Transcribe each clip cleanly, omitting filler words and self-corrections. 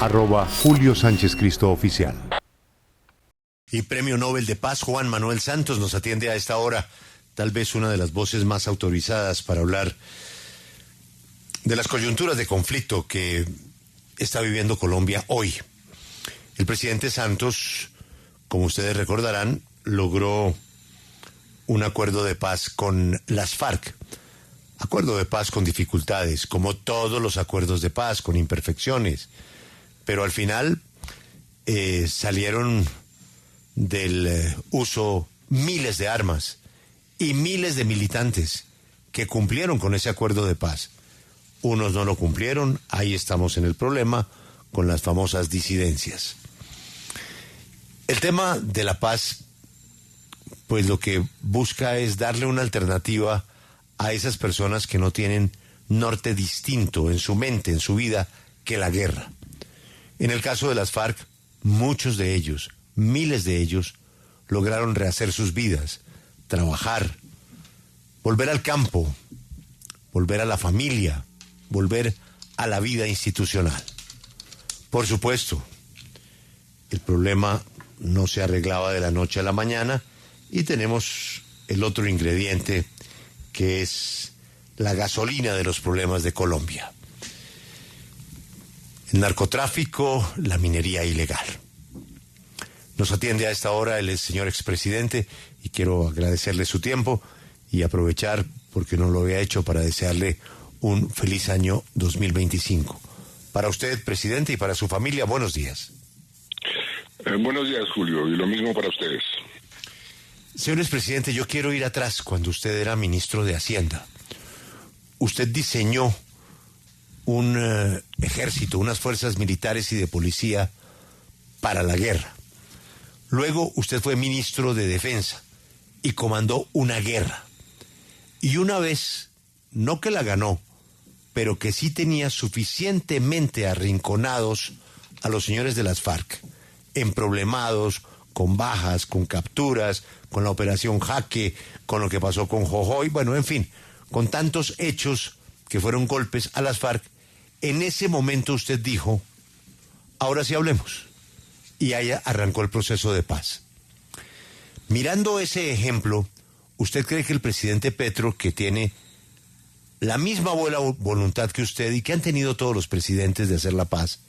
@Julio Sánchez Cristo Oficial. Y Premio Nobel de Paz Juan Manuel Santos nos atiende a esta hora, tal vez una de las voces más autorizadas para hablar de las coyunturas de conflicto que está viviendo Colombia hoy. El presidente Santos, como ustedes recordarán, logró un acuerdo de paz con las FARC. Acuerdo de paz con dificultades, como todos los acuerdos de paz, con imperfecciones. Pero al final salieron del uso miles de armas y miles de militantes que cumplieron con ese acuerdo de paz. Unos no lo cumplieron, ahí estamos en el problema con las famosas disidencias. El tema de la paz, pues lo que busca es darle una alternativa a esas personas que no tienen norte distinto en su mente, en su vida, que la guerra. En el caso de las FARC, muchos de ellos, miles de ellos, lograron rehacer sus vidas, trabajar, volver al campo, volver a la familia, volver a la vida institucional. Por supuesto, el problema no se arreglaba de la noche a la mañana y tenemos el otro ingrediente que es la gasolina de los problemas de Colombia. El narcotráfico, la minería ilegal. Nos atiende a esta hora el señor expresidente y quiero agradecerle su tiempo y aprovechar, porque no lo había hecho, para desearle un feliz año 2025. Para usted, presidente, y para su familia, buenos días. Buenos días, Julio, y lo mismo para ustedes. Señor expresidente, yo quiero ir atrás cuando usted era ministro de Hacienda. Usted diseñó un ejército, unas fuerzas militares y de policía para la guerra. Luego usted fue ministro de Defensa y comandó una guerra. Y una vez, no que la ganó, pero que sí tenía suficientemente arrinconados a los señores de las FARC, emproblemados, con bajas, con capturas, con la operación Jaque, con lo que pasó con Jojoy, bueno, en fin, con tantos hechos que fueron golpes a las FARC. En ese momento usted dijo, ahora sí hablemos, y ahí arrancó el proceso de paz. Mirando ese ejemplo, ¿usted cree que el presidente Petro, que tiene la misma buena voluntad que usted y que han tenido todos los presidentes de hacer la paz,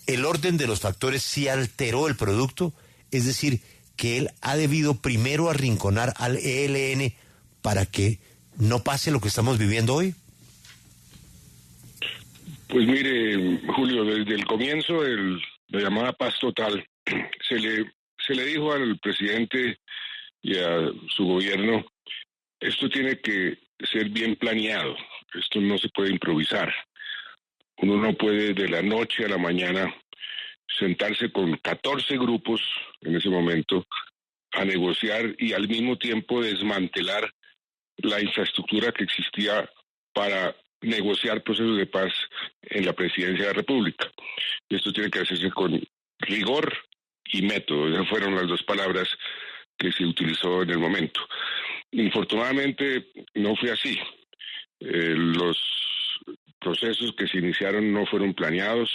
el orden de los factores sí alteró el producto? Es decir, que él ha debido primero arrinconar al ELN para que no pase lo que estamos viviendo hoy. Pues mire, Julio, desde el comienzo de la llamada paz total, se le dijo al presidente y a su gobierno, esto tiene que ser bien planeado, esto no se puede improvisar. Uno no puede de la noche a la mañana sentarse con 14 grupos en ese momento a negociar y al mismo tiempo desmantelar la infraestructura que existía para negociar procesos de paz en la presidencia de la República. Esto tiene que hacerse con rigor y método. Esas fueron las dos palabras que se utilizó en el momento. Infortunadamente no fue así. Los procesos que se iniciaron no fueron planeados,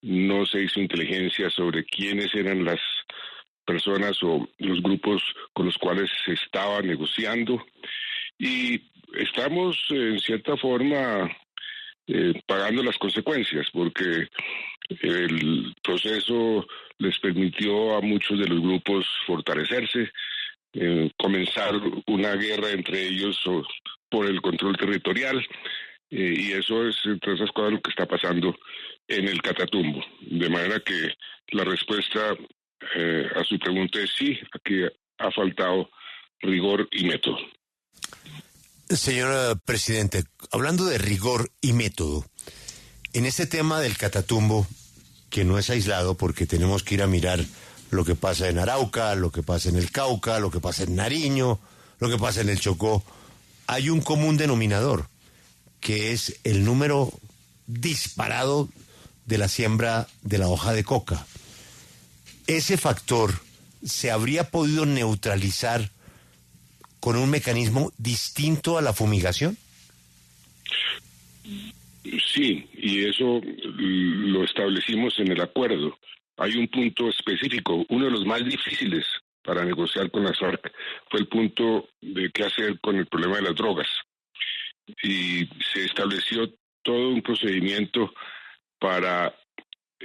no se hizo inteligencia sobre quiénes eran las personas o los grupos con los cuales se estaba negociando y estamos en cierta forma pagando las consecuencias porque el proceso les permitió a muchos de los grupos fortalecerse, comenzar una guerra entre ellos por el control territorial y eso es, entre esas cosas, lo que está pasando en el Catatumbo. De manera que la respuesta a su pregunta es sí, aquí ha faltado rigor y método. Señor presidente, hablando de rigor y método, en este tema del Catatumbo, que no es aislado porque tenemos que ir a mirar lo que pasa en Arauca, lo que pasa en el Cauca, lo que pasa en Nariño, lo que pasa en el Chocó, hay un común denominador, que es el número disparado de la siembra de la hoja de coca. Ese factor se habría podido neutralizar con un mecanismo distinto a la fumigación. Sí, y eso lo establecimos en el acuerdo. Hay un punto específico, uno de los más difíciles para negociar con las FARC fue el punto de qué hacer con el problema de las drogas. Y se estableció todo un procedimiento para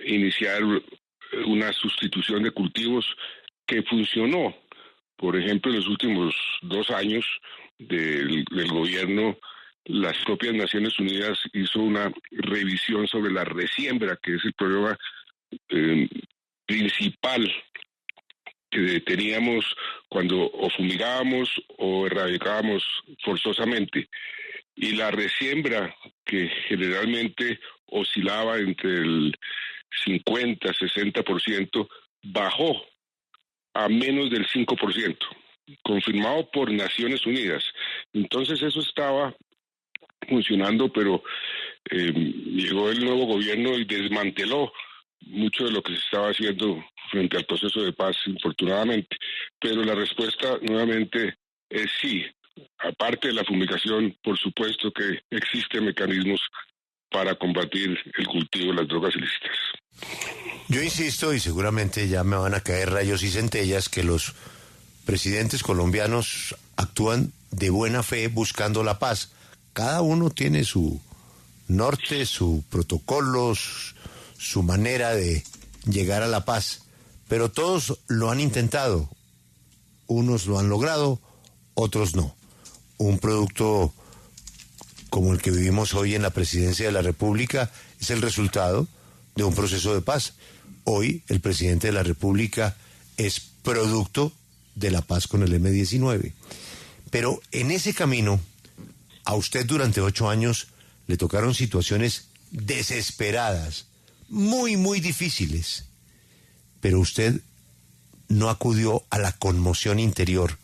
iniciar una sustitución de cultivos que funcionó. Por ejemplo, en los últimos 2 años del gobierno, las propias Naciones Unidas hizo una revisión sobre la resiembra, que es el problema principal que teníamos cuando o fumigábamos o erradicábamos forzosamente. Y la resiembra, que generalmente oscilaba entre el 50-60%, bajó a menos del 5%, confirmado por Naciones Unidas. Entonces eso estaba funcionando, pero llegó el nuevo gobierno y desmanteló mucho de lo que se estaba haciendo frente al proceso de paz, infortunadamente. Pero la respuesta nuevamente es sí. Aparte de la fumigación, por supuesto que existen mecanismos para combatir el cultivo de las drogas ilícitas. Yo insisto, y seguramente ya me van a caer rayos y centellas, que los presidentes colombianos actúan de buena fe buscando la paz. Cada uno tiene su norte, su protocolo, su manera de llegar a la paz, pero todos lo han intentado. Unos lo han logrado, otros no. Un producto como el que vivimos hoy en la presidencia de la República es el resultado de un proceso de paz. Hoy el presidente de la República es producto de la paz con el M-19. Pero en ese camino, a usted durante 8 años le tocaron situaciones desesperadas, muy, muy difíciles. Pero usted no acudió a la conmoción interior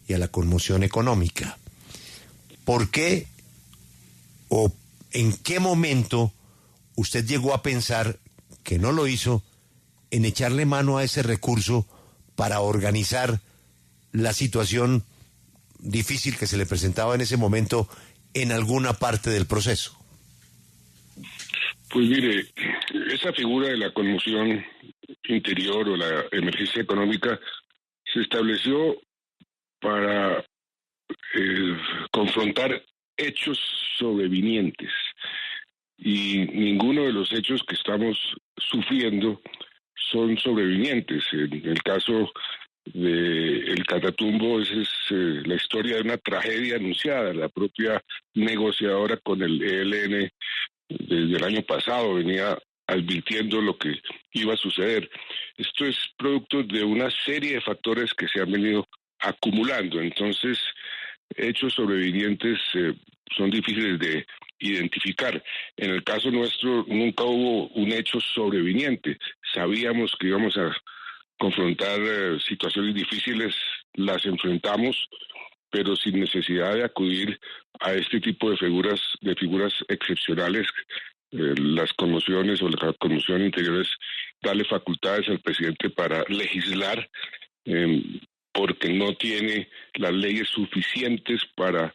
y a la conmoción económica. ¿Por qué o en qué momento usted llegó a pensar, que no lo hizo, en echarle mano a ese recurso para organizar la situación difícil que se le presentaba en ese momento en alguna parte del proceso? Pues mire, esa figura de la conmoción interior o la emergencia económica se estableció para confrontar hechos sobrevinientes, y ninguno de los hechos que estamos sufriendo son sobrevinientes. En el caso del Catatumbo, esa es la historia de una tragedia anunciada. La propia negociadora con el ELN desde el año pasado venía advirtiendo lo que iba a suceder. Esto es producto de una serie de factores que se han venido acumulando. Entonces, hechos sobrevinientes son difíciles de identificar. En el caso nuestro nunca hubo un hecho sobreviniente. Sabíamos que íbamos a confrontar situaciones difíciles, las enfrentamos, pero sin necesidad de acudir a este tipo de figuras excepcionales. Las conmociones o la conmoción interior es darle facultades al presidente para legislar, porque no tiene las leyes suficientes para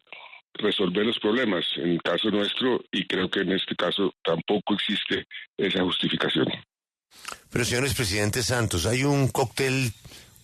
resolver los problemas. En el caso nuestro, y creo que en este caso tampoco existe esa justificación. Pero señores presidentes Santos, hay un cóctel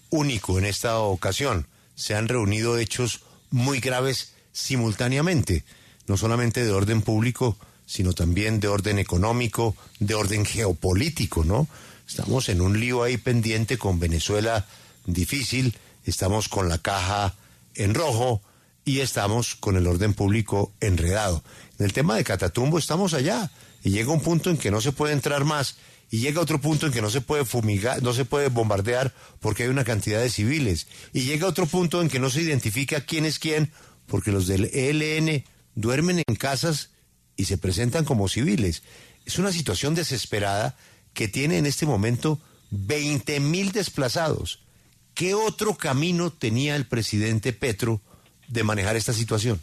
único en esta ocasión. Se han reunido hechos muy graves simultáneamente, no solamente de orden público, sino también de orden económico, de orden geopolítico, ¿no? Estamos en un lío ahí pendiente con Venezuela difícil, estamos con la caja en rojo y estamos con el orden público enredado. En el tema de Catatumbo estamos allá y llega un punto en que no se puede entrar más y llega otro punto en que no se puede fumigar, no se puede bombardear porque hay una cantidad de civiles y llega otro punto en que no se identifica quién es quién porque los del ELN duermen en casas y se presentan como civiles. Es una situación desesperada que tiene en este momento 20.000 desplazados. ¿Qué otro camino tenía el presidente Petro de manejar esta situación?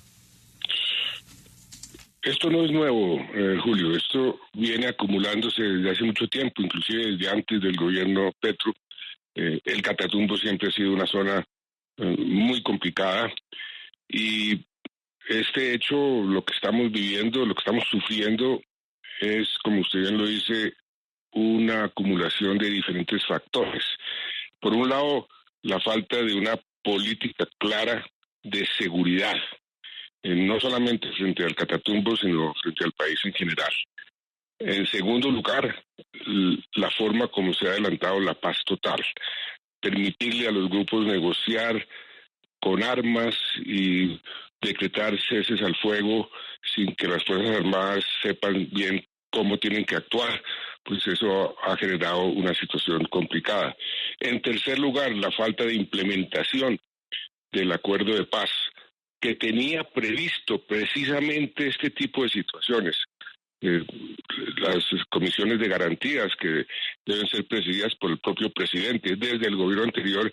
Esto no es nuevo, Julio. Esto viene acumulándose desde hace mucho tiempo, inclusive desde antes del gobierno Petro. El Catatumbo siempre ha sido una zona muy complicada y este hecho, lo que estamos viviendo, lo que estamos sufriendo, es, como usted bien lo dice, una acumulación de diferentes factores. Por un lado, la falta de una política clara de seguridad, no solamente frente al Catatumbo, sino frente al país en general. En segundo lugar, la forma como se ha adelantado la paz total, permitirle a los grupos negociar con armas y decretar ceses al fuego sin que las Fuerzas Armadas sepan bien cómo tienen que actuar, pues eso ha generado una situación complicada. En tercer lugar, la falta de implementación del acuerdo de paz, que tenía previsto precisamente este tipo de situaciones. Las comisiones de garantías que deben ser presididas por el propio presidente. Desde el gobierno anterior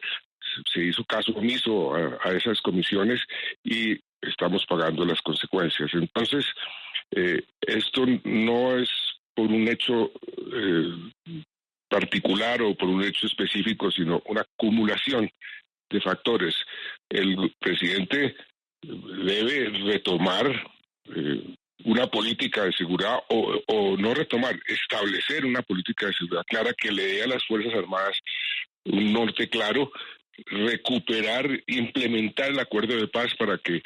se hizo caso omiso a esas comisiones y estamos pagando las consecuencias. Entonces, esto no es por un hecho particular o por un hecho específico, sino una acumulación de factores. El presidente debe retomar una política de seguridad o no retomar, establecer una política de seguridad clara que le dé a las Fuerzas Armadas un norte claro, recuperar, implementar el acuerdo de paz para que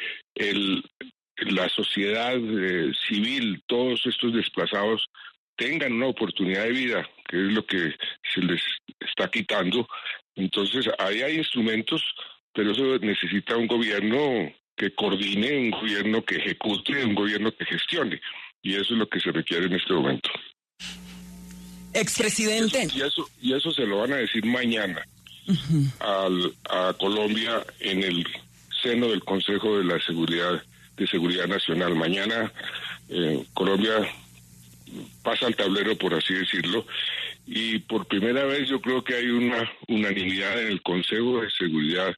la sociedad civil, todos estos desplazados, tengan una oportunidad de vida, que es lo que se les está quitando. Entonces, ahí hay instrumentos, pero eso necesita un gobierno que coordine, un gobierno que ejecute, un gobierno que gestione. Y eso es lo que se requiere en este momento. Expresidente. Y eso se lo van a decir mañana a Colombia en el seno del Consejo de Seguridad Nacional. Mañana Colombia pasa al tablero, por así decirlo, y por primera vez yo creo que hay una unanimidad en el Consejo de Seguridad,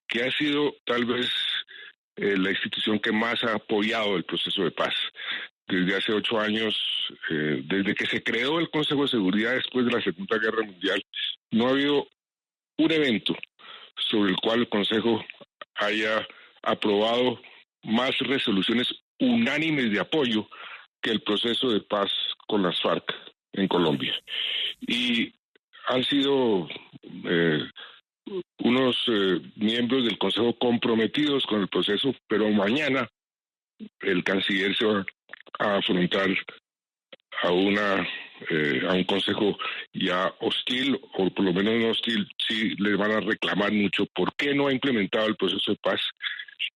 que ha sido tal vez la institución que más ha apoyado el proceso de paz. Desde hace 8 años, desde que se creó el Consejo de Seguridad después de la Segunda Guerra Mundial, no ha habido un evento sobre el cual el Consejo haya aprobado más resoluciones unánimes de apoyo que el proceso de paz con las FARC en Colombia. Y han sido unos miembros del Consejo comprometidos con el proceso, pero mañana el canciller se va a afrontar a un Consejo ya hostil, o por lo menos no hostil. Sí le van a reclamar mucho por qué no ha implementado el proceso de paz,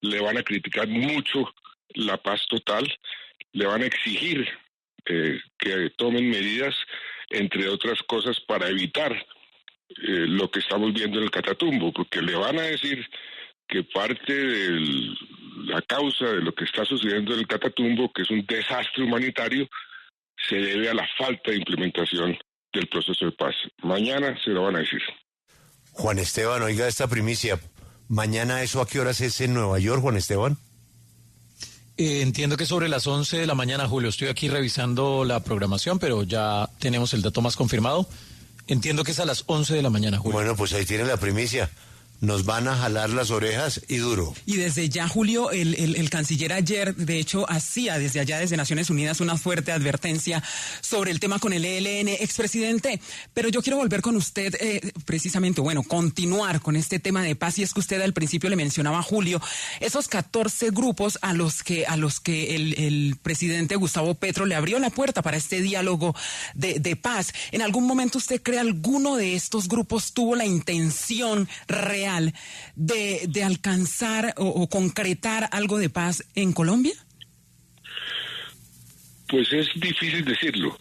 le van a criticar mucho la paz total, le van a exigir que tomen medidas, entre otras cosas, para evitar lo que estamos viendo en el Catatumbo, porque le van a decir que parte de la causa de lo que está sucediendo en el Catatumbo, que es un desastre humanitario, se debe a la falta de implementación del proceso de paz. Mañana se lo van a decir. Juan Esteban, oiga esta primicia. ¿Mañana eso a qué horas es en Nueva York, Juan Esteban? Entiendo que sobre las 11 de la mañana, Julio. Estoy aquí revisando la programación, pero ya tenemos el dato más confirmado. Entiendo que es a las 11 de la mañana, Julio. Bueno, pues ahí tiene la primicia. Nos van a jalar las orejas y duro. Y desde ya, Julio, el canciller ayer, de hecho, hacía desde allá, desde Naciones Unidas, una fuerte advertencia sobre el tema con el ELN, expresidente. Pero yo quiero volver con usted, precisamente, continuar con este tema de paz. Y es que usted al principio le mencionaba, Julio, esos 14 grupos a los que el presidente Gustavo Petro le abrió la puerta para este diálogo de paz. ¿En algún momento usted cree alguno de estos grupos tuvo la intención real de alcanzar o concretar algo de paz en Colombia? Pues es difícil decirlo,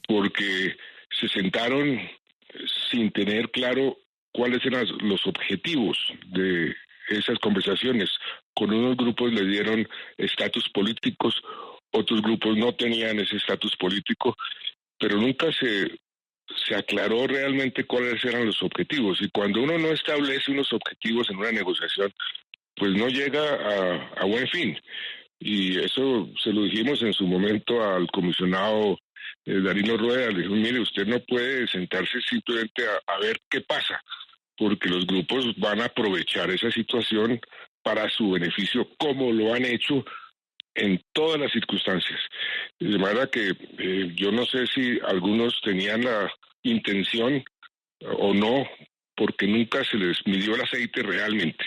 porque se sentaron sin tener claro cuáles eran los objetivos de esas conversaciones. Con unos grupos le dieron estatus políticos, otros grupos no tenían ese estatus político, pero nunca se aclaró realmente cuáles eran los objetivos. Y cuando uno no establece unos objetivos en una negociación, pues no llega a buen fin. Y eso se lo dijimos en su momento al comisionado Danilo Rueda. Le dijo, mire, usted no puede sentarse simplemente a ver qué pasa, porque los grupos van a aprovechar esa situación para su beneficio, como lo han hecho en todas las circunstancias. De manera que yo no sé si algunos tenían la intención o no, porque nunca se les midió el aceite realmente.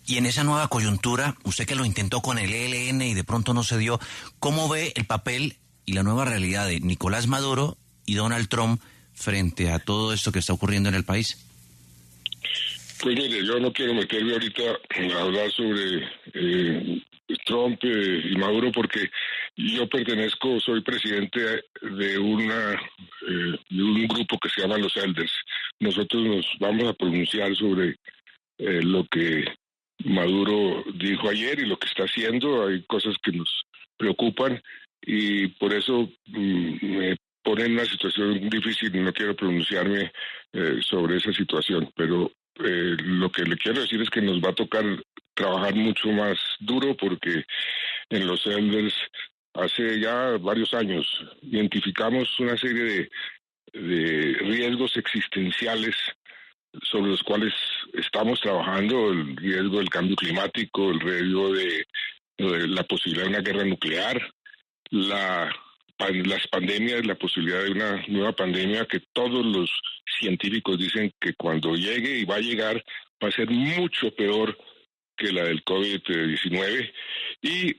Y en esa nueva coyuntura, usted que lo intentó con el ELN y de pronto no se dio, ¿cómo ve el papel y la nueva realidad de Nicolás Maduro y Donald Trump frente a todo esto que está ocurriendo en el país? Pues mire, yo no quiero meterme ahorita a hablar sobre Trump y Maduro, porque yo soy presidente de un grupo que se llama los Elders. Nosotros nos vamos a pronunciar sobre lo que Maduro dijo ayer y lo que está haciendo. Hay cosas que nos preocupan y por eso me pone en una situación difícil y no quiero pronunciarme sobre esa situación, pero lo que le quiero decir es que nos va a tocar trabajar mucho más duro, porque en los Elders hace ya varios años identificamos una serie de riesgos existenciales sobre los cuales estamos trabajando: el riesgo del cambio climático, el riesgo de la posibilidad de una guerra nuclear, las pandemias, la posibilidad de una nueva pandemia que todos los científicos dicen que cuando llegue, y va a llegar, va a ser mucho peor que la del COVID-19, y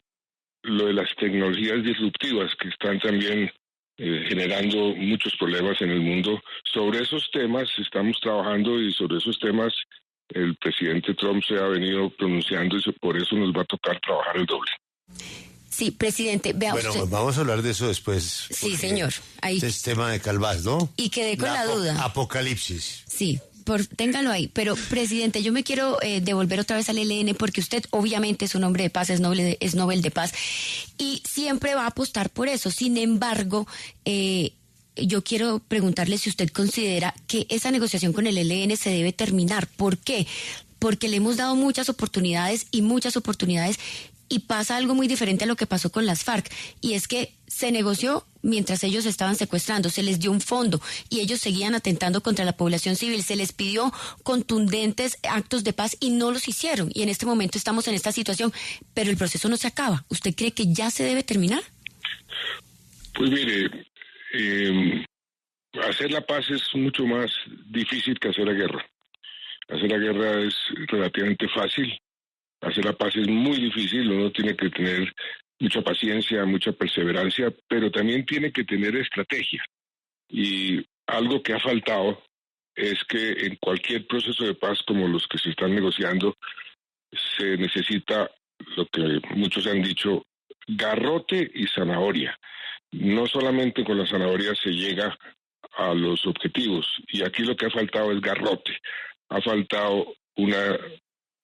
lo de las tecnologías disruptivas que están también generando muchos problemas en el mundo. Sobre esos temas estamos trabajando, y sobre esos temas el presidente Trump se ha venido pronunciando, y por eso nos va a tocar trabajar el doble. Sí, presidente, vea Bueno, usted. vamos a hablar de eso después. Sí, señor. Ahí. Este es tema de Calvás, ¿no? Y quedé con la duda. Apocalipsis. Sí, téngalo ahí. Pero, presidente, yo me quiero devolver otra vez al ELN, porque usted obviamente es un hombre de paz, es Nobel de Paz, y siempre va a apostar por eso. Sin embargo, yo quiero preguntarle si usted considera que esa negociación con el ELN se debe terminar. ¿Por qué? Porque le hemos dado muchas oportunidades, y pasa algo muy diferente a lo que pasó con las FARC, y es que se negoció mientras ellos estaban secuestrando, se les dio un fondo y ellos seguían atentando contra la población civil, se les pidió contundentes actos de paz y no los hicieron, y en este momento estamos en esta situación, pero el proceso no se acaba. ¿Usted cree que ya se debe terminar? Pues mire, hacer la paz es mucho más difícil que hacer la guerra. Hacer la guerra es relativamente fácil. Hacer la paz es muy difícil. Uno tiene que tener mucha paciencia, mucha perseverancia, pero también tiene que tener estrategia. Y algo que ha faltado es que en cualquier proceso de paz como los que se están negociando, se necesita, lo que muchos han dicho, garrote y zanahoria. No solamente con la zanahoria se llega a los objetivos, y aquí lo que ha faltado es garrote. Ha faltado una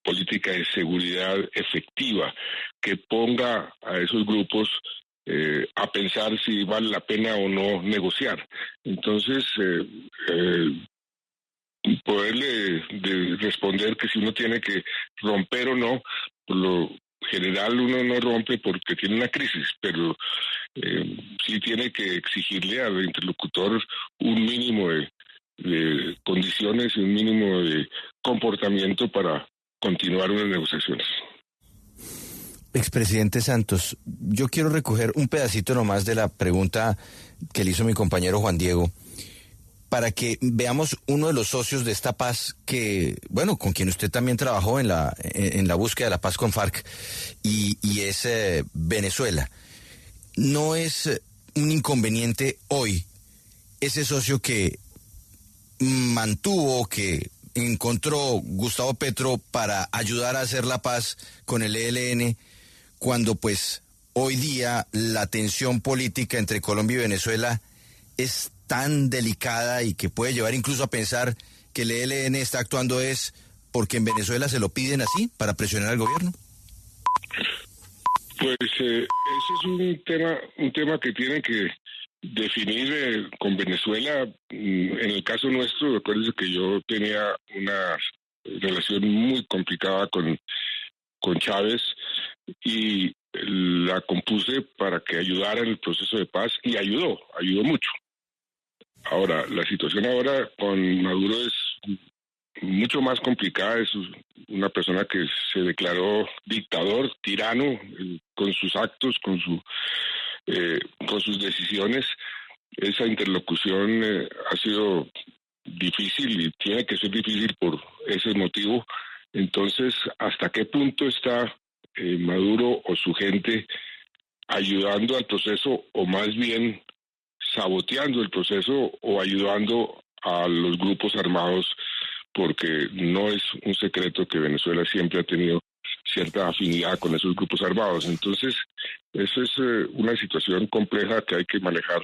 política de seguridad efectiva que ponga a esos grupos a pensar si vale la pena o no negociar. Entonces, poderle responder que si uno tiene que romper o no, por lo general uno no rompe porque tiene una crisis, pero sí tiene que exigirle al interlocutor un mínimo de condiciones y un mínimo de comportamiento para continuar unas negociaciones. Expresidente Santos, yo quiero recoger un pedacito nomás de la pregunta que le hizo mi compañero Juan Diego, para que veamos uno de los socios de esta paz que, bueno, con quien usted también trabajó en la búsqueda de la paz con FARC, y es Venezuela. ¿No es un inconveniente hoy ese socio que mantuvo, que encontró Gustavo Petro para ayudar a hacer la paz con el ELN, cuando pues hoy día la tensión política entre Colombia y Venezuela es tan delicada y que puede llevar incluso a pensar que el ELN está actuando es porque en Venezuela se lo piden así para presionar al gobierno? Pues ese es un tema que tienen que definir con Venezuela. En el caso nuestro, recuérdense que yo tenía una relación muy complicada con Chávez, y la compuse para que ayudara en el proceso de paz, y ayudó mucho. Ahora, la situación ahora con Maduro es mucho más complicada. Es una persona que se declaró dictador, tirano, con sus actos, con sus decisiones. Esa interlocución ha sido difícil y tiene que ser difícil por ese motivo. Entonces, ¿hasta qué punto está Maduro o su gente ayudando al proceso, o más bien saboteando el proceso, o ayudando a los grupos armados? Porque no es un secreto que Venezuela siempre ha tenido cierta afinidad con esos grupos armados. Entonces, eso es una situación compleja que hay que manejar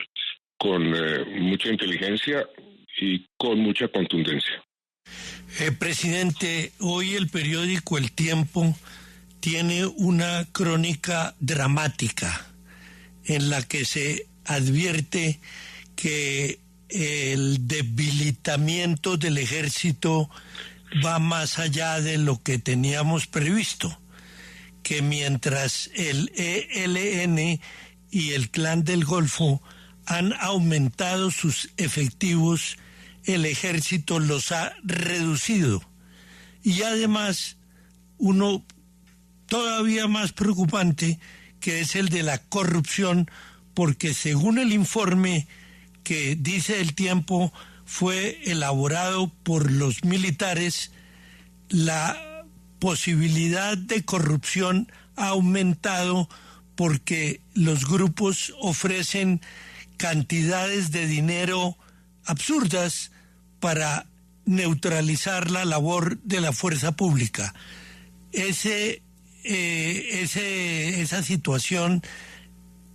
con mucha inteligencia y con mucha contundencia. Presidente, hoy el periódico El Tiempo tiene una crónica dramática en la que se advierte que el debilitamiento del ejército va más allá de lo que teníamos previsto, que mientras el ELN y el Clan del Golfo han aumentado sus efectivos, el ejército los ha reducido. Y además, uno todavía más preocupante, que es el de la corrupción, porque según el informe que dice El Tiempo fue elaborado por los militares, la posibilidad de corrupción ha aumentado porque los grupos ofrecen cantidades de dinero absurdas para neutralizar la labor de la fuerza pública. Esa situación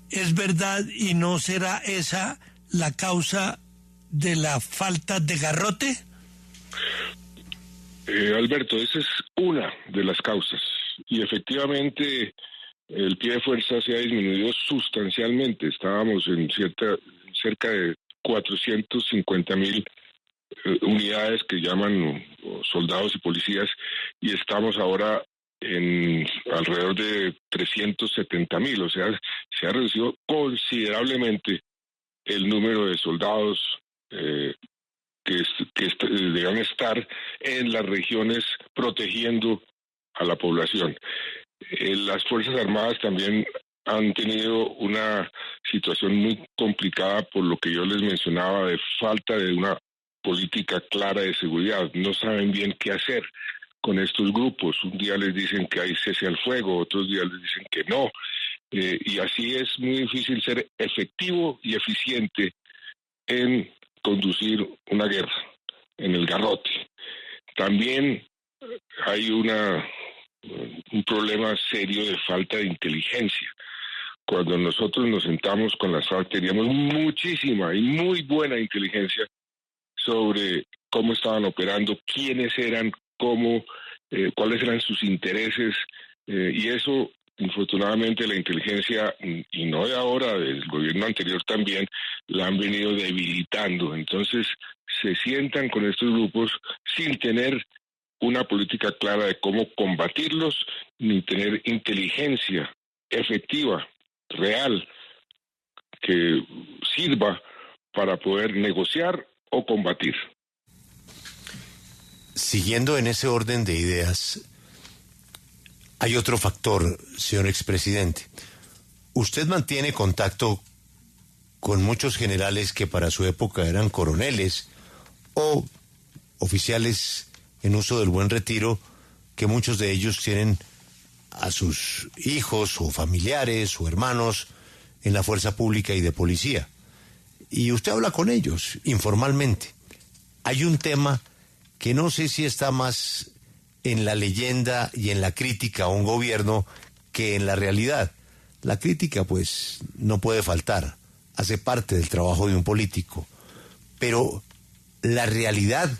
es verdad, y no será esa la causa de la falta de garrote. Alberto, esa es una de las causas, y efectivamente el pie de fuerza se ha disminuido sustancialmente. Estábamos en cerca de 450,000 unidades que llaman soldados y policías, y estamos ahora en alrededor de 370,000. O sea, se ha reducido considerablemente el número de soldados que deben estar en las regiones protegiendo a la población. Las Fuerzas Armadas también han tenido una situación muy complicada por lo que yo les mencionaba, de falta de una política clara de seguridad. No saben bien qué hacer con estos grupos. Un día les dicen que hay cese al fuego, otros días les dicen que no. Y así es muy difícil ser efectivo y eficiente en conducir una guerra, en el garrote. También hay un problema serio de falta de inteligencia. Cuando nosotros nos sentamos con las FARC teníamos muchísima y muy buena inteligencia sobre cómo estaban operando, quiénes eran, cuáles eran sus intereses, y eso, infortunadamente, la inteligencia, y no de ahora, del gobierno anterior también, la han venido debilitando. Entonces, se sientan con estos grupos sin tener una política clara de cómo combatirlos, ni tener inteligencia efectiva, real, que sirva para poder negociar o combatir. Siguiendo en ese orden de ideas, hay otro factor, señor expresidente. Usted mantiene contacto con muchos generales que para su época eran coroneles o oficiales en uso del buen retiro, que muchos de ellos tienen a sus hijos o familiares o hermanos en la fuerza pública y de policía. Y usted habla con ellos informalmente. Hay un tema que no sé si está más en la leyenda y en la crítica a un gobierno que en la realidad. La crítica, pues, no puede faltar, hace parte del trabajo de un político. Pero la realidad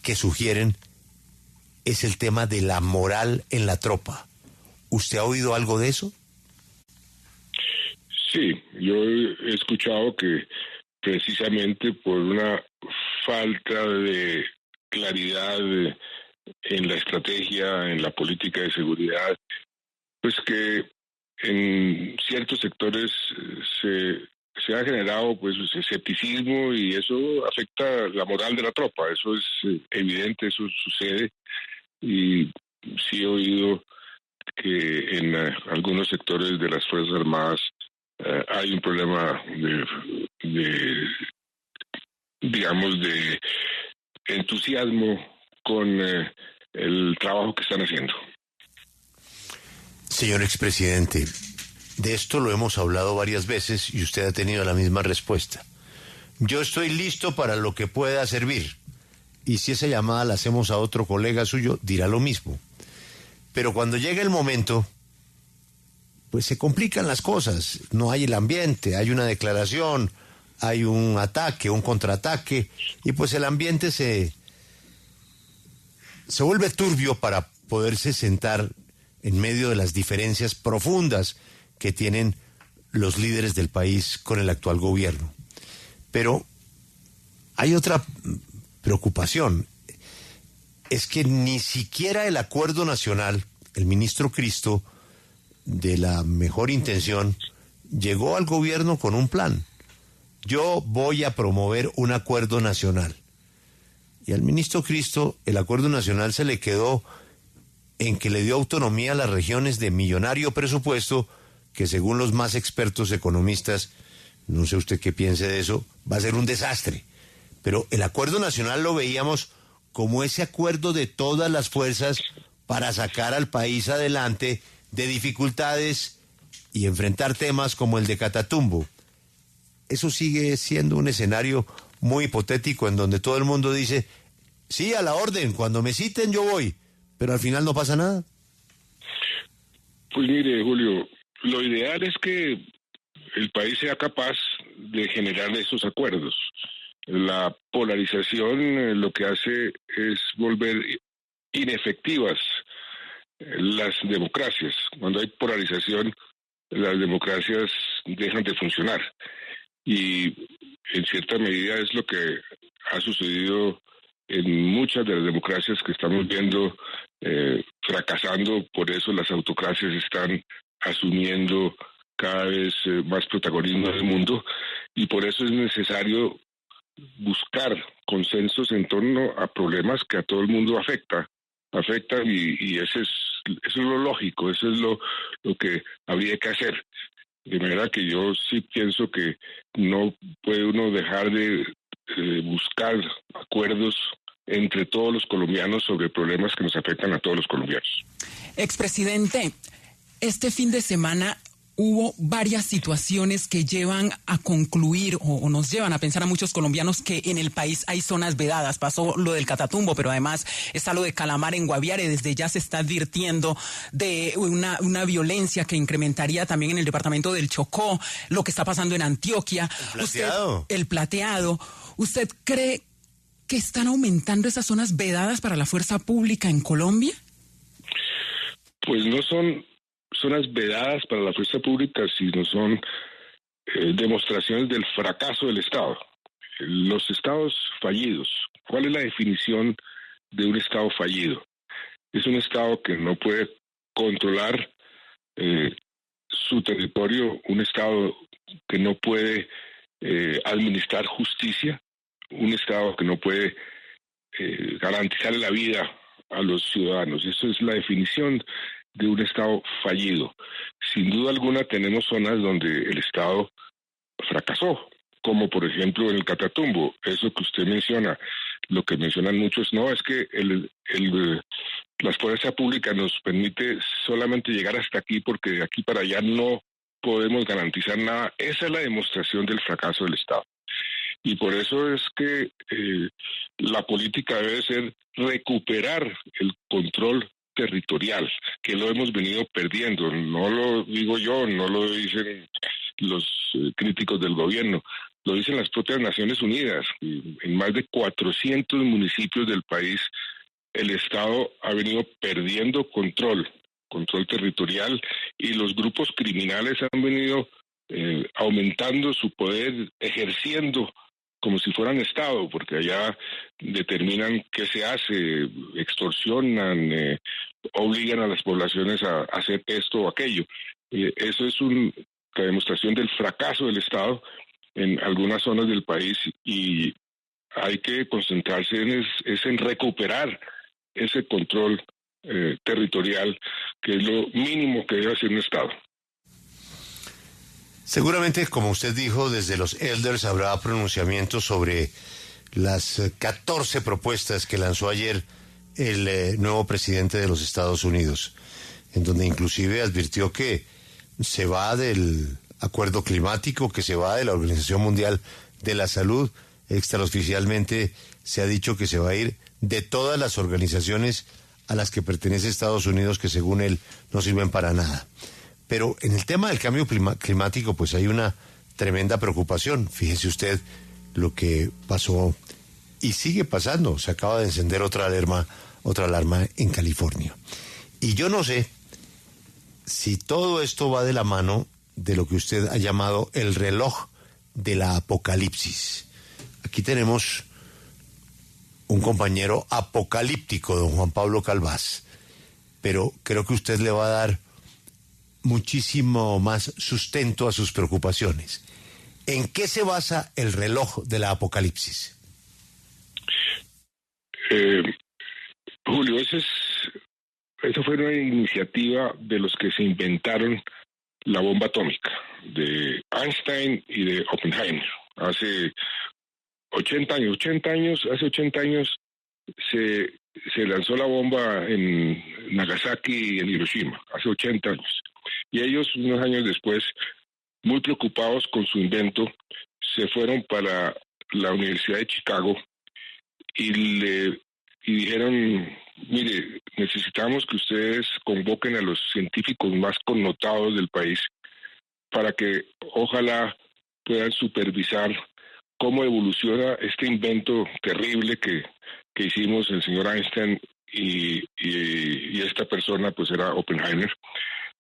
que sugieren es el tema de la moral en la tropa. ¿Usted ha oído algo de eso? Sí, yo he escuchado que precisamente por una falta de claridad en la estrategia, en la política de seguridad, pues que en ciertos sectores se se ha generado pues escepticismo y eso afecta la moral de la tropa. Eso es evidente, eso sucede. Y sí he oído que en algunos sectores de las Fuerzas Armadas hay un problema digamos, de entusiasmo con el trabajo que están haciendo. Señor expresidente, de esto lo hemos hablado varias veces y usted ha tenido la misma respuesta. Yo estoy listo para lo que pueda servir. Y si esa llamada la hacemos a otro colega suyo, dirá lo mismo. Pero cuando llega el momento, pues se complican las cosas. No hay el ambiente, hay una declaración, hay un ataque, un contraataque, y pues el ambiente se vuelve turbio para poderse sentar en medio de las diferencias profundas que tienen los líderes del país con el actual gobierno. Pero hay otra preocupación, es que ni siquiera el acuerdo nacional, el ministro Cristo, de la mejor intención, llegó al gobierno con un plan. Yo voy a promover un acuerdo nacional. Y al ministro Cristo el acuerdo nacional se le quedó en que le dio autonomía a las regiones de millonario presupuesto, que según los más expertos economistas, no sé usted qué piense de eso, va a ser un desastre. Pero el acuerdo nacional lo veíamos como ese acuerdo de todas las fuerzas para sacar al país adelante de dificultades y enfrentar temas como el de Catatumbo. Eso sigue siendo un escenario muy hipotético en donde todo el mundo dice, sí, a la orden, cuando me citen yo voy, pero al final no pasa nada. Pues mire, Julio, lo ideal es que el país sea capaz de generar esos acuerdos. La polarización lo que hace es volver inefectivas las democracias. Cuando hay polarización, las democracias dejan de funcionar. Y en cierta medida es lo que ha sucedido en muchas de las democracias que estamos viendo fracasando. Por eso las autocracias están asumiendo cada vez más protagonismo en el mundo, y por eso es necesario buscar consensos en torno a problemas que a todo el mundo afectan, y eso es lo lógico, eso es lo que habría que hacer. De manera que yo sí pienso que no puede uno dejar de buscar acuerdos entre todos los colombianos sobre problemas que nos afectan a todos los colombianos. Expresidente, este fin de semana hubo varias situaciones que llevan a concluir o nos llevan a pensar a muchos colombianos que en el país hay zonas vedadas. Pasó lo del Catatumbo, pero además está lo de Calamar en Guaviare. Desde ya se está advirtiendo de una violencia que incrementaría también en el departamento del Chocó, lo que está pasando en Antioquia. El plateado. ¿Usted cree que están aumentando esas zonas vedadas para la fuerza pública en Colombia? Pues no son zonas vedadas para la fuerza pública, sino son demostraciones del fracaso del Estado. Los estados fallidos. ¿Cuál es la definición de un Estado fallido? Es un Estado que no puede controlar su territorio, un Estado que no puede administrar justicia, un Estado que no puede garantizar la vida a los ciudadanos. Eso es la definición de un Estado fallido. Sin duda alguna tenemos zonas donde el Estado fracasó, como por ejemplo en el Catatumbo, eso que usted menciona. Lo que mencionan muchos, no, es que la fuerza pública nos permite solamente llegar hasta aquí porque de aquí para allá no podemos garantizar nada. Esa es la demostración del fracaso del Estado. Y por eso es que la política debe ser recuperar el control territorial, que lo hemos venido perdiendo. No lo digo yo, no lo dicen los críticos del gobierno, lo dicen las propias Naciones Unidas. En más de 400 municipios del país, el Estado ha venido perdiendo control territorial, y los grupos criminales han venido aumentando su poder, ejerciendo como si fueran Estado, porque allá determinan qué se hace, extorsionan, obligan a las poblaciones a hacer esto o aquello. Eso es una demostración del fracaso del Estado, en algunas zonas del país y hay que concentrarse en recuperar ese control territorial, que es lo mínimo que debe hacer un Estado. Seguramente, como usted dijo, desde los elders habrá pronunciamientos sobre las 14 propuestas que lanzó ayer el nuevo presidente de los Estados Unidos, en donde inclusive advirtió que se va del acuerdo climático, que se va de la Organización Mundial de la Salud. Extraoficialmente se ha dicho que se va a ir de todas las organizaciones a las que pertenece Estados Unidos, que según él no sirven para nada. Pero en el tema del cambio climático, pues hay una tremenda preocupación. Fíjese usted lo que pasó y sigue pasando. Se acaba de encender otra alarma en California. Y yo no sé si todo esto va de la mano de lo que usted ha llamado el reloj de la apocalipsis. Aquí tenemos un compañero apocalíptico, don Juan Pablo Calvás, pero creo que usted le va a dar muchísimo más sustento a sus preocupaciones. ¿En qué se basa el reloj de la apocalipsis? Julio, esa fue una iniciativa de los que se inventaron la bomba atómica, de Einstein y de Oppenheimer. Hace 80 años se lanzó la bomba en Nagasaki y en Hiroshima, hace 80 años. Y ellos, unos años después, muy preocupados con su invento, se fueron para la Universidad de Chicago y dijeron, mire, necesitamos que ustedes convoquen a los científicos más connotados del país para que ojalá puedan supervisar cómo evoluciona este invento terrible que hicimos el señor Einstein y esta persona pues era Oppenheimer.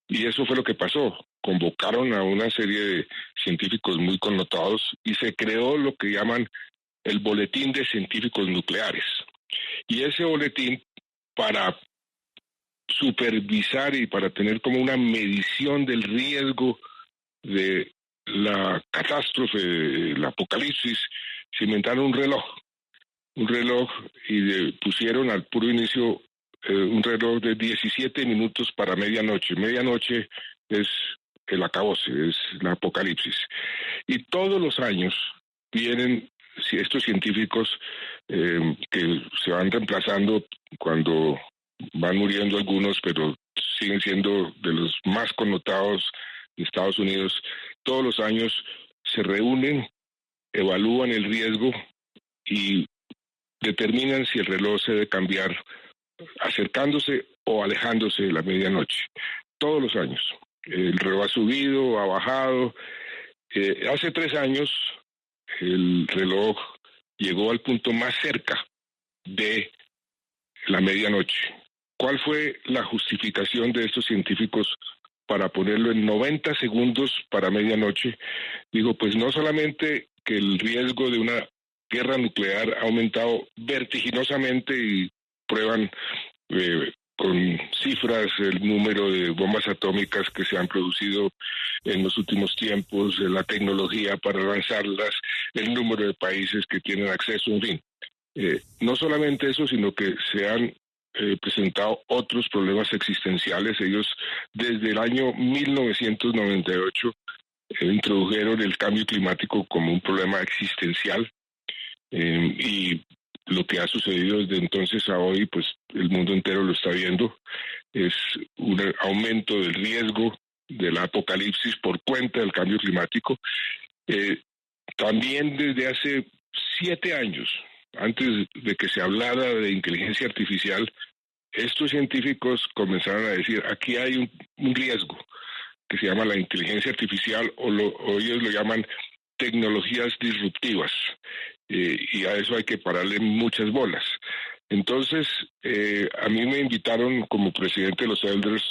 Y eso fue lo que pasó. Convocaron a una serie de científicos muy connotados y se creó lo que llaman el Boletín de Científicos Nucleares. Y ese boletín, para supervisar y para tener como una medición del riesgo de la catástrofe, el apocalipsis, se inventaron un reloj y pusieron al puro inicio un reloj de 17 minutos para medianoche. Medianoche es el acabose, es la apocalipsis. Y todos los años vienen estos científicos que se van reemplazando cuando van muriendo algunos, pero siguen siendo de los más connotados de Estados Unidos. Todos los años se reúnen, evalúan el riesgo y determinan si el reloj se debe cambiar acercándose o alejándose de la medianoche. Todos los años. El reloj ha subido, ha bajado. Hace 3 años el reloj llegó al punto más cerca de la medianoche. ¿Cuál fue la justificación de estos científicos para ponerlo en 90 segundos para medianoche? Digo, pues no solamente que el riesgo de una guerra nuclear ha aumentado vertiginosamente y prueban con cifras el número de bombas atómicas que se han producido en los últimos tiempos, la tecnología para lanzarlas, el número de países que tienen acceso, en fin. No solamente eso, sino que se han presentado otros problemas existenciales. Ellos desde el año 1998 introdujeron el cambio climático como un problema existencial y lo que ha sucedido desde entonces a hoy, pues el mundo entero lo está viendo, es un aumento del riesgo de la apocalipsis por cuenta del cambio climático. También desde hace 7 años, antes de que se hablara de inteligencia artificial, estos científicos comenzaron a decir, aquí hay un riesgo que se llama la inteligencia artificial o ellos lo llaman tecnologías disruptivas. Y a eso hay que pararle muchas bolas. Entonces, a mí me invitaron como presidente de los Elders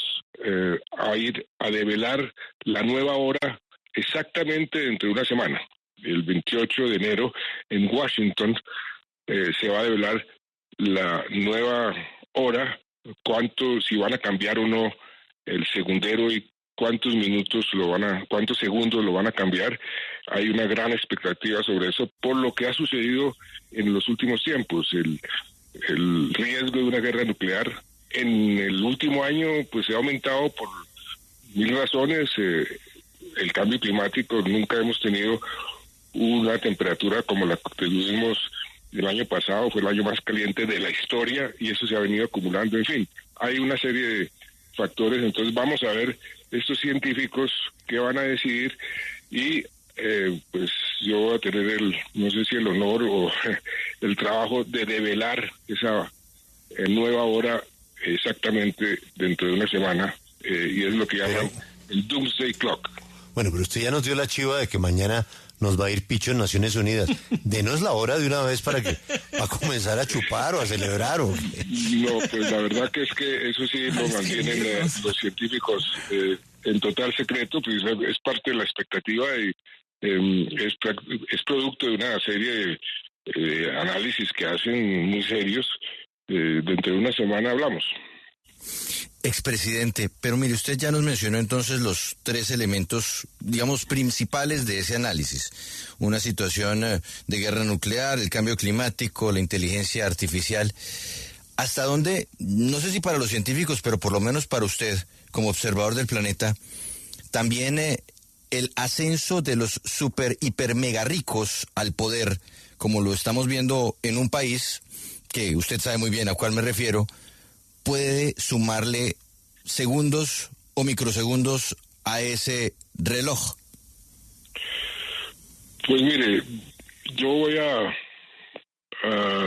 a ir a develar la nueva hora exactamente dentro de una semana. El 28 de enero en Washington se va a develar la nueva hora, si van a cambiar o no el segundero y cuántos cuántos segundos lo van a cambiar. Hay una gran expectativa sobre eso por lo que ha sucedido en los últimos tiempos. El riesgo de una guerra nuclear en el último año pues se ha aumentado por mil razones. El cambio climático, nunca hemos tenido una temperatura como la que tuvimos el año pasado, fue el año más caliente de la historia y eso se ha venido acumulando. En fin, hay una serie de factores, entonces vamos a ver estos científicos qué van a decidir y pues yo voy a tener no sé si el honor o el trabajo de develar esa nueva hora exactamente dentro de una semana y es lo que llaman el Doomsday Clock. Bueno, pero usted ya nos dio la chiva de que mañana nos va a ir Picho en Naciones Unidas. Denos la hora de una vez para comenzar a chupar o a celebrar. ¿O qué? No, pues la verdad que es que eso sí lo mantienen los científicos en total secreto, pues es parte de la expectativa y es producto de una serie de análisis que hacen muy serios. Dentro de una semana hablamos. Expresidente, pero mire, usted ya nos mencionó entonces los tres elementos, digamos, principales de ese análisis. Una situación de guerra nuclear, el cambio climático, la inteligencia artificial. ¿Hasta dónde, no sé si para los científicos, pero por lo menos para usted, como observador del planeta, también el ascenso de los super, hiper, mega ricos al poder, como lo estamos viendo en un país, que usted sabe muy bien a cuál me refiero, puede sumarle segundos o microsegundos a ese reloj? Pues mire, yo voy a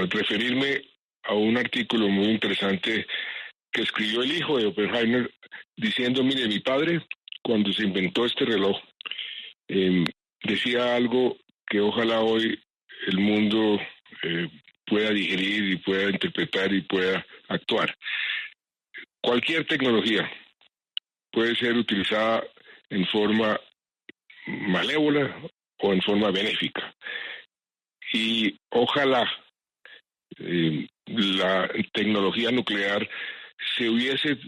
referirme a un artículo muy interesante que escribió el hijo de Oppenheimer diciendo, mire, mi padre cuando se inventó este reloj decía algo que ojalá hoy el mundo pueda digerir y pueda interpretar y pueda actuar. Cualquier tecnología puede ser utilizada en forma malévola o en forma benéfica. Y ojalá la tecnología nuclear se hubiese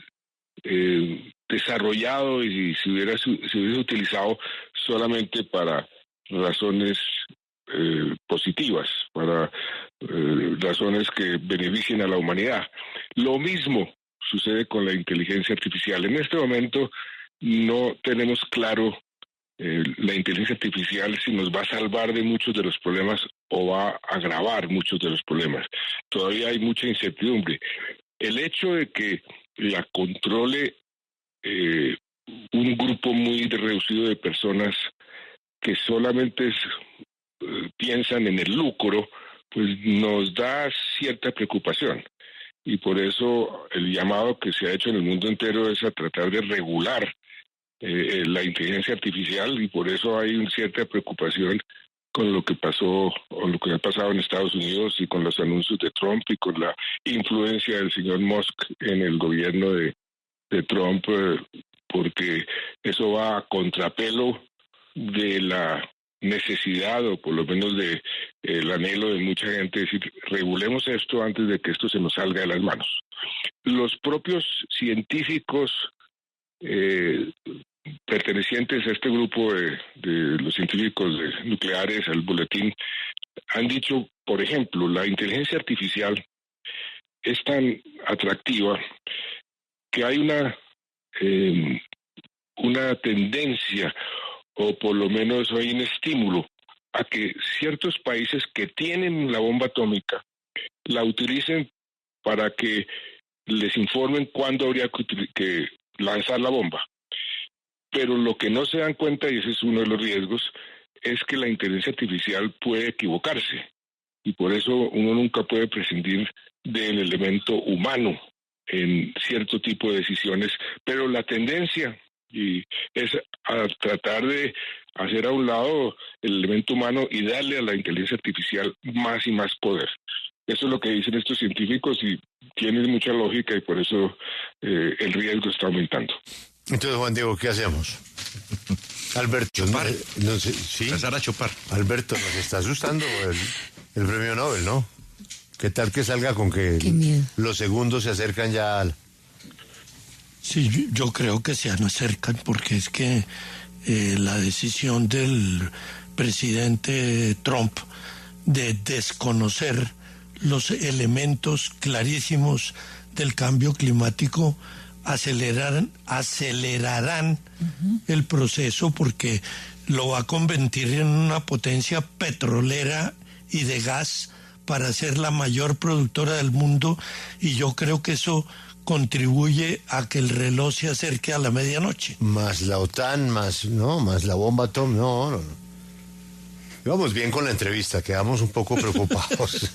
desarrollado y se hubiese utilizado solamente para razones positivas, para razones que beneficien a la humanidad. Lo mismo sucede con la inteligencia artificial. En este momento no tenemos claro la inteligencia artificial si nos va a salvar de muchos de los problemas o va a agravar muchos de los problemas. Todavía hay mucha incertidumbre. El hecho de que la controle un grupo muy reducido de personas que solamente piensan en el lucro, pues nos da cierta preocupación. Y por eso el llamado que se ha hecho en el mundo entero es a tratar de regular la inteligencia artificial y por eso hay una cierta preocupación con lo que pasó o lo que ha pasado en Estados Unidos y con los anuncios de Trump y con la influencia del señor Musk en el gobierno de Trump, porque eso va a contrapelo de la necesidad o por lo menos de el anhelo de mucha gente de decir regulemos esto antes de que esto se nos salga de las manos. Los propios científicos pertenecientes a este grupo de los científicos nucleares, al boletín, han dicho, por ejemplo, la inteligencia artificial es tan atractiva que hay una tendencia o por lo menos hay un estímulo a que ciertos países que tienen la bomba atómica la utilicen para que les informen cuándo habría que lanzar la bomba. Pero lo que no se dan cuenta, y ese es uno de los riesgos, es que la inteligencia artificial puede equivocarse. Y por eso uno nunca puede prescindir del elemento humano en cierto tipo de decisiones. Pero la tendencia es a tratar de hacer a un lado el elemento humano y darle a la inteligencia artificial más y más poder. Eso es lo que dicen estos científicos y tiene mucha lógica y por eso el riesgo está aumentando. Entonces, Juan Diego, ¿qué hacemos? Alberto, chupar. No sé, ¿sí? Empezar a chupar. Alberto, nos está asustando el premio Nobel, ¿no? ¿Qué tal que salga con que los segundos se acercan ya al... Sí, yo creo que se acercan porque es que la decisión del presidente Trump de desconocer los elementos clarísimos del cambio climático acelerarán el proceso, porque lo va a convertir en una potencia petrolera y de gas para ser la mayor productora del mundo, y yo creo que eso contribuye a que el reloj se acerque a la medianoche. Más la OTAN, más la bomba atómica, no. Íbamos bien con la entrevista, quedamos un poco preocupados.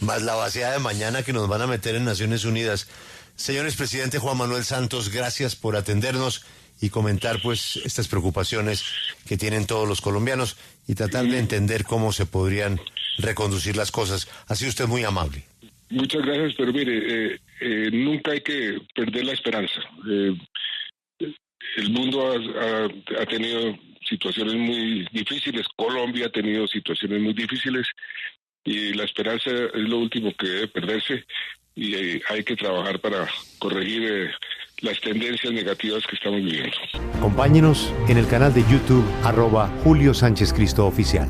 Más la vaciada de mañana que nos van a meter en Naciones Unidas. Señores, presidente Juan Manuel Santos, gracias por atendernos y comentar pues estas preocupaciones que tienen todos los colombianos y tratar de entender cómo se podrían reconducir las cosas. Ha sido usted muy amable. Muchas gracias, pero mire, nunca hay que perder la esperanza. El mundo ha tenido situaciones muy difíciles, Colombia ha tenido situaciones muy difíciles, y la esperanza es lo último que debe perderse, y hay que trabajar para corregir las tendencias negativas que estamos viviendo. Acompáñenos en el canal de YouTube @Julio Sánchez Cristo Oficial.